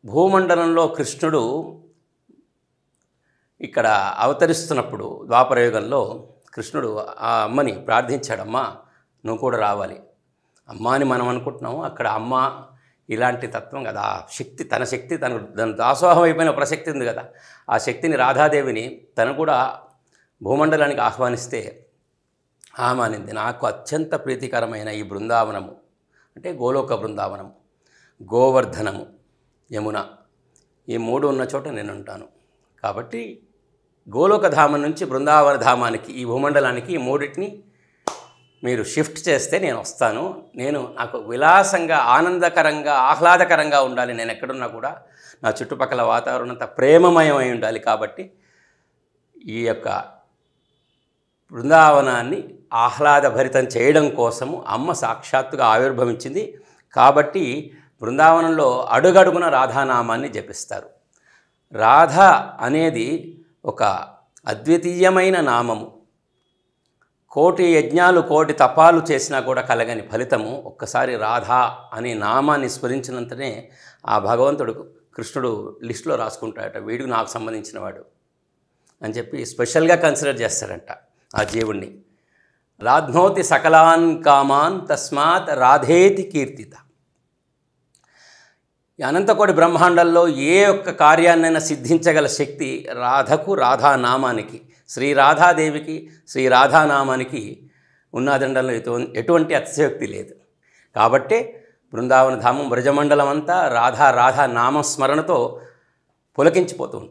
భూమండలంలో కృష్ణుడు ఇక్కడ అవతరిస్తున్నప్పుడు ద్వాపరయుగంలో కృష్ణుడు ఆ అమ్మని ప్రార్థించాడమ్మా నువ్వు కూడా రావాలి. అమ్మ అని మనం అనుకుంటున్నాము, అక్కడ అమ్మ ఇలాంటి తత్వం కదా, ఆ శక్తి తన శక్తి తన దాసోహం అయిపోయిన ప్రశక్తి ఉంది కదా, ఆ శక్తిని రాధాదేవిని తను కూడా భూమండలానికి ఆహ్వానిస్తే ఆమానింది. నాకు అత్యంత ప్రీతికరమైన ఈ బృందావనము అంటే గోలోక బృందావనము, గోవర్ధనము, యమున ఈ మూడు ఉన్న చోట నేను ఉంటాను. కాబట్టి గోలోకధామం నుంచి బృందావన ధామానికి ఈ భూమండలానికి ఈ మూడింటిని మీరు షిఫ్ట్ చేస్తే నేను వస్తాను. నాకు విలాసంగా ఆనందకరంగా ఆహ్లాదకరంగా ఉండాలి. నేను ఎక్కడున్నా కూడా నా చుట్టుపక్కల వాతావరణం అంతా ప్రేమమయమై ఉండాలి. కాబట్టి ఈ యొక్క బృందావనాన్ని ఆహ్లాదభరితం చేయడం కోసము అమ్మ సాక్షాత్తుగా ఆవిర్భవించింది. కాబట్టి బృందావనంలో అడుగడుగున రాధానామాన్ని జపిస్తారు. రాధ అనేది ఒక అద్వితీయమైన నామము. కోటి యజ్ఞాలు కోటి తపాలు చేసినా కూడా కలగని ఫలితము ఒక్కసారి రాధా అనే నామాన్ని స్మరించినంతనే ఆ భగవంతుడు కృష్ణుడు లిస్టులో రాసుకుంటాడట, వీడికి నాకు సంబంధించిన వాడు అని చెప్పి స్పెషల్గా కన్సిడర్ చేస్తాడంట ఆ జీవుణ్ణి. రాధ్నోతి సకలాన్ కామాన్ తస్మాత్ రాధేతి కీర్తిత. ఈ అనంతకోటి బ్రహ్మాండంలో ఏ ఒక్క కార్యాన్నైనా సిద్ధించగల శక్తి రాధకు, రాధానామానికి, శ్రీ రాధాదేవికి, శ్రీ రాధానామానికి ఉన్నదండంలో ఎటువంటి అతిశయోక్తి లేదు. కాబట్టే బృందావన ధామం బ్రజమండలం అంతా రాధా నామస్మరణతో పులకించిపోతూ ఉంటుంది.